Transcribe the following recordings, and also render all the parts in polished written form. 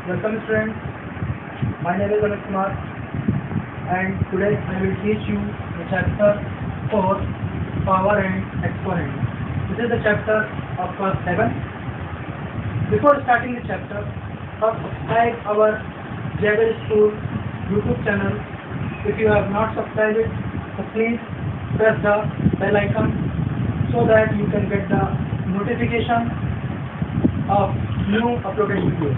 Welcome students, my name is Amit Kumar and today I will teach you the chapter 4 Power and Exponent. This is the chapter of class 7. Before starting the chapter, first subscribe our JBL School YouTube channel. If you have not subscribed it, so please press the bell icon so that you can get the notification of new uploaded videos.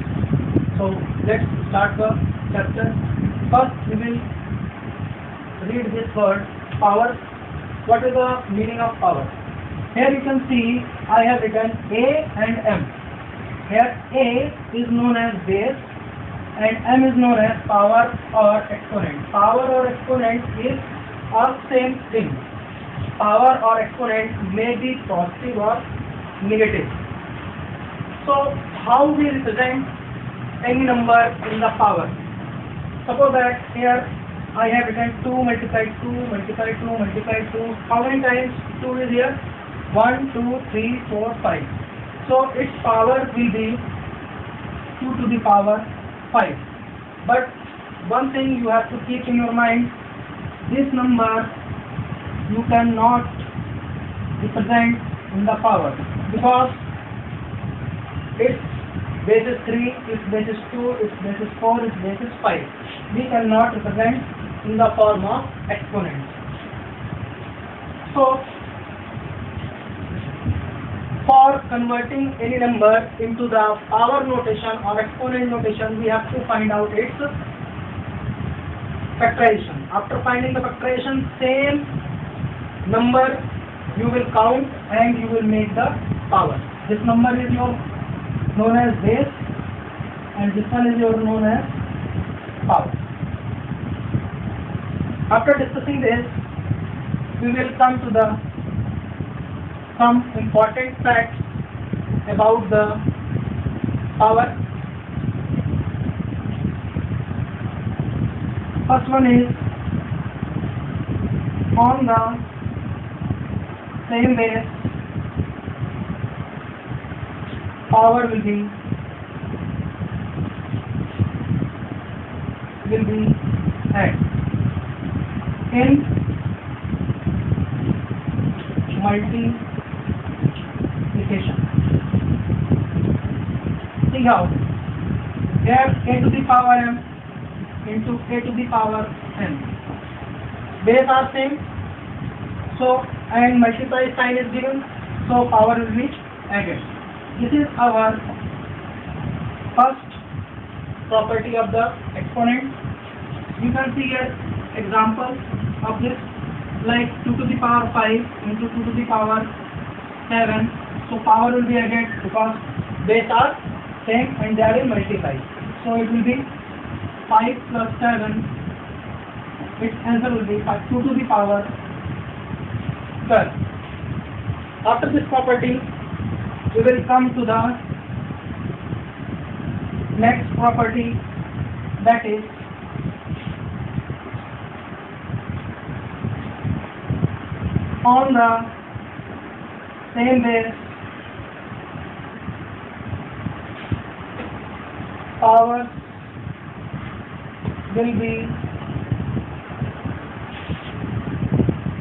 So let's start the chapter. First we will read this word power. What is the meaning of power? Here you can see I have written A and M. Here A is known as base and M is known as power or exponent. Power or exponent is all same thing. Power or exponent may be positive or negative. So how we represent any number in the power? Suppose that here I have written 2 multiplied 2 multiplied 2 multiplied 2. How many times 2 is here? 1, 2, 3, 4, 5. So its power will be 2 to the power 5. But one thing you have to keep in your mind, this number you cannot represent in the power because its base is 3, its base is 2, its base is 4, its base is 5. We cannot represent in the form of exponents. So for converting any number into the power notation or exponent notation, we have to find out its factorization. After finding the factorization, same number you will count and you will make the power. This number is your known as base and this one is your known as power. After discussing this, we will come to the some important facts about the power. First one is on the same base power will be added in multiplication. See how here a to the power m into a to the power n. Base are same, so and multiply sign is given, so power will be added. This is our first property of the exponent. You can see here example of this, like 2 to the power 5 into 2 to the power 7. So power will be added because base are same and they are multiplied. So it will be 5 plus 7. Its answer will be 2 to the power 12. After this property, we will come to the next property, that is on the same base power will be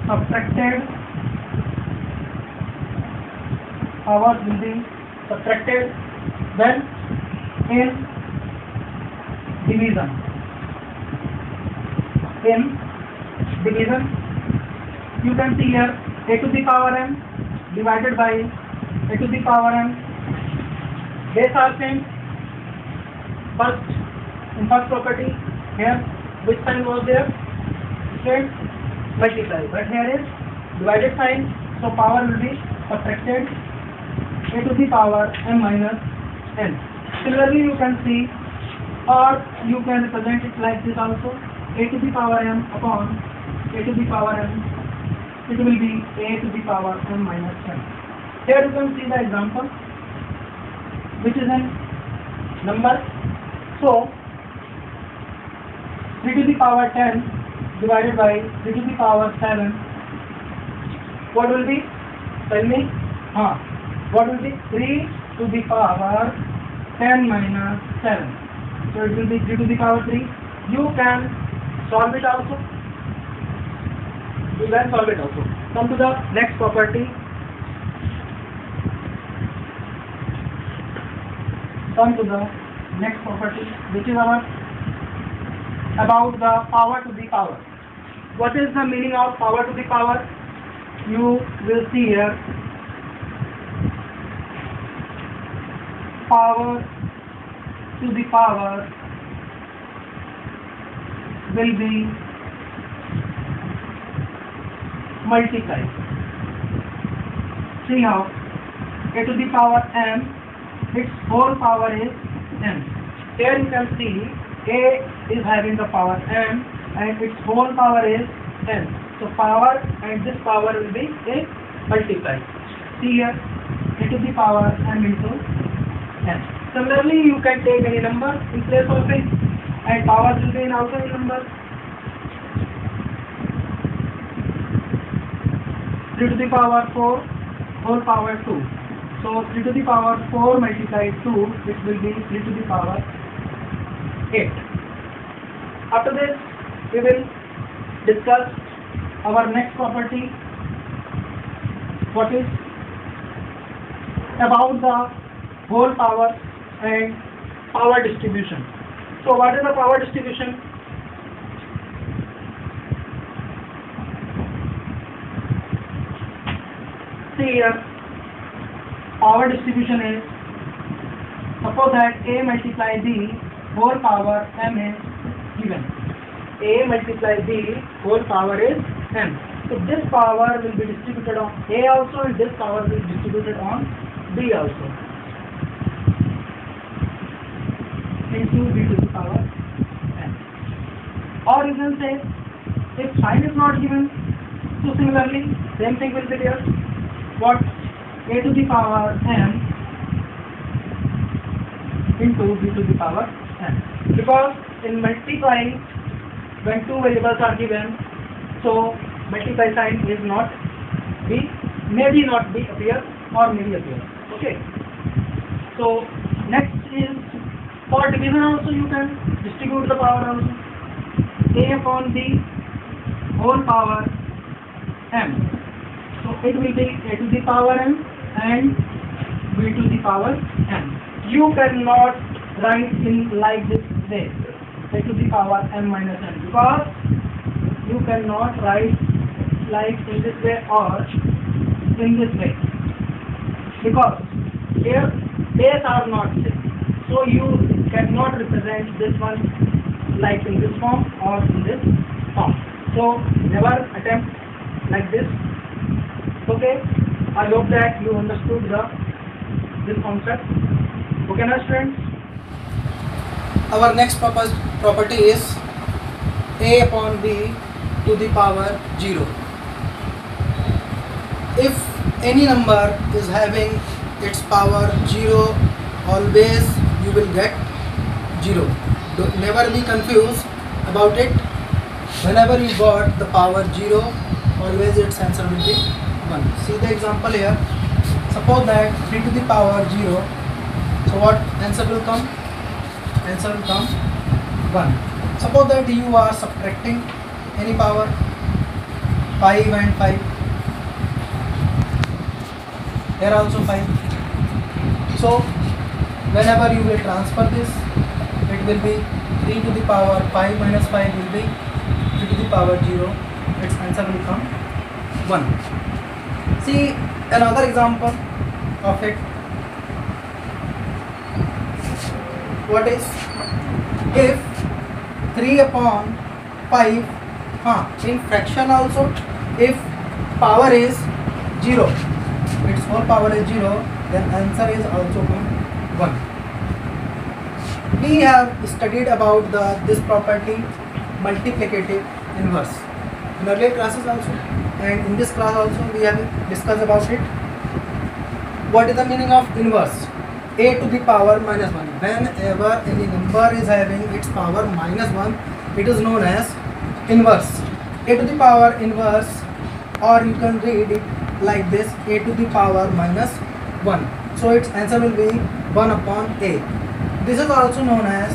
subtracted. Powers will be subtracted when in division. You can see here a to the power m divided by a to the power m. Base are same. In first property here which sign was there? Straight multiply. But here is divided sign, so power will be subtracted. A to the power m minus n. Similarly, you can see, or you can represent it like this also. A to the power m upon a to the power m. It will be a to the power m minus n. Here you can see the example, which is in number. So 3 to the power 10 divided by 3 to the power 7. What will be? Tell me. What will be 3 to the power 10 minus 7? so it will be 3 to the power 3. You can solve it also. You can solve it also. Come to the next property. Come to the next property, which is our about the power to the power. What is the meaning of power to the power? You will see here. Power to the power will be multiplied. See how a to the power m, its whole power is m. Here you can see a is having the power m and its whole power is n. So power and this power will be a multiplied. See here, a to the power m into n. Similarly, you can take any number in place of it and power will be in outside number. 3 to the power 4 whole power 2. So 3 to the power 4 multiplied 2, it will be 3 to the power 8. After this, we will discuss our next property, what is about the whole power and power distribution. So what is the power distribution? See here, power distribution is, suppose that A multiply B whole power m is given. A multiply B whole power is m. So this power will be distributed on A also and this power will be distributed on B also. Into B to the power n. Or you can say, if sign is not given, so similarly, same thing will be there. What? A to the power m into B to the power n. Because in multiplying, when two variables are given, so multiply sign is not be, maybe not be appear or maybe appear. Okay. So next is for division also you can distribute the power also. A upon B whole power m. So it will be a to the power m and b to the power m. You cannot write in like this way, a to the power m minus n, because you cannot write like in this way or in this way, because here base are not same. So you cannot represent this one like in this form or in this form. So never attempt like this. Okay, I hope that you understood this concept. Okay now students, our next property is A upon B to the power 0. If any number is having its power 0, always you will get 0. Never be confused about it. Whenever you got the power 0, always its answer will be 1. See the example here. Suppose that 3 to the power 0. So what answer will come? Answer will come 1. Suppose that you are subtracting any power 5 and 5. Here also 5. So whenever you will transfer this, it will be 3 to the power 5 minus 5 will be 3 to the power 0. Its answer will come 1. See another example of it. What is, if 3 upon 5, in fraction also, if power is 0, its whole power is 0, then answer is also 1. We have studied about this property, multiplicative inverse, in earlier classes also, and in this class also we have discussed about it. What is the meaning of inverse? A to the power minus 1. Whenever any number is having its power minus 1, it is known as inverse. A to the power inverse, or you can read it like this, A to the power minus 1. So its answer will be 1 upon A. This is also known as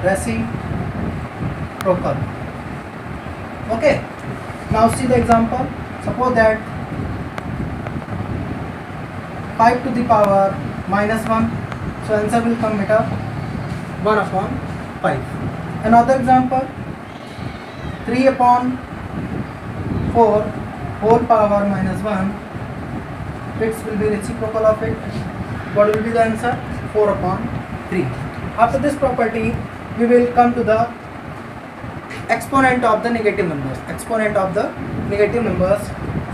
reciprocal. Okay, now see the example. Suppose that 5 to the power minus 1, so answer will come beta 1 upon 5. Another example, 3 upon 4 whole power minus 1, it will be reciprocal of it. What will be the answer? 4 upon 3. After this property, we will come to the exponent of the negative numbers. Exponent of the negative numbers.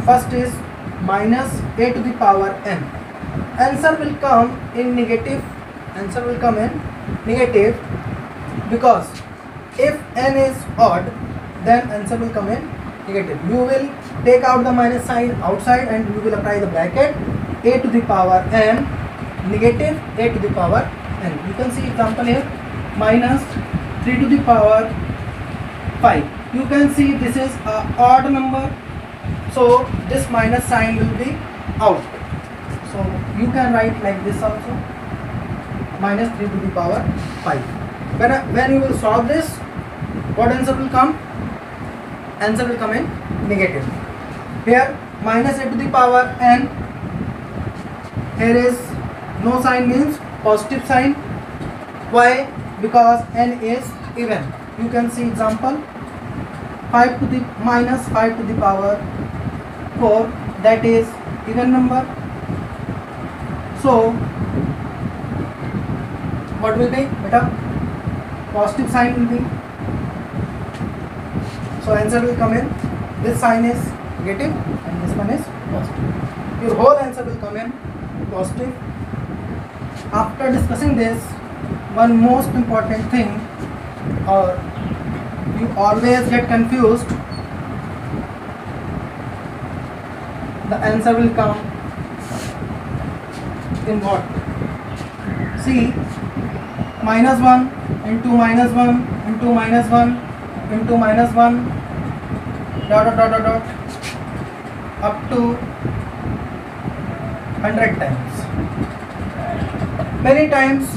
First is minus a to the power n. Answer will come in negative. Answer will come in negative because if n is odd, then answer will come in negative. You will take out the minus sign outside and you will apply the bracket a to the power n, negative a to the power n. You can see example here, minus 3 to the power 5. You can see this is a odd number, so this minus sign will be out. So you can write like this also, minus 3 to the power 5. When you will solve this, what answer will come? Answer will come in negative. Here minus a to the power n, here is no sign, means positive sign. Why? Because n is even. You can see example, 5 to the minus 5 to the power 4, that is even number. So what will be beta? Positive sign will be. So answer will come in, this sign is negative and this one is positive. Your whole answer will come in positive. After discussing this, one most important thing, or you always get confused, the answer will come in what? See, minus 1 into minus 1 into minus 1 into minus 1 dot dot dot dot dot up to 100 times. Many times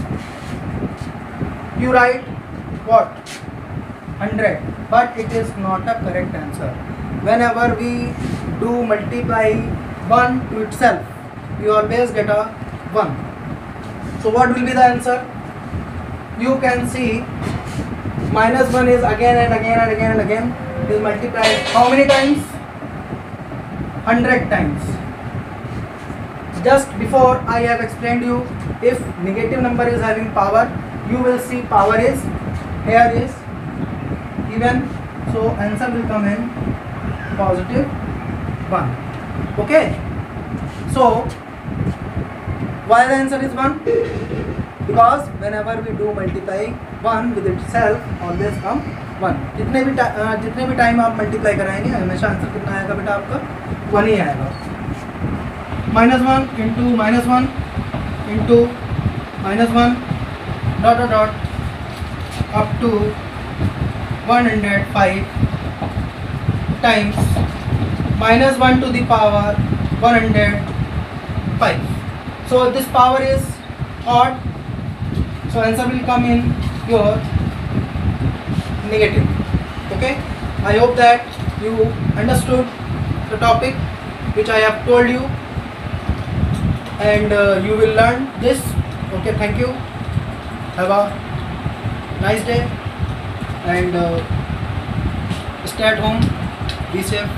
you write what? 100, but it is not a correct answer. Whenever we do multiply 1 to itself, we always get a 1. So what will be the answer? You can see minus 1 is again and again and again and again. It is multiplied how many times? 100 times. Just before I have explained you, if negative number is having power, you will see power is, here is even, so answer will come in positive 1. Okay, so why the answer is 1? Because whenever we do multiply 1 with itself, always come 1. जितने भी time आप multiply कराएंगे, हमेशा answer कितना आएगा बेटा आपका? 1 ही आएगा. -1 into -1 into -1 dot dot dot up to 105 times -1 to the power 105. So this power is odd, so answer will come in your negative. Okay, I hope that you understood the topic which I have told you, and you will learn this. Okay, thank you. Have a nice day and stay at home, be safe.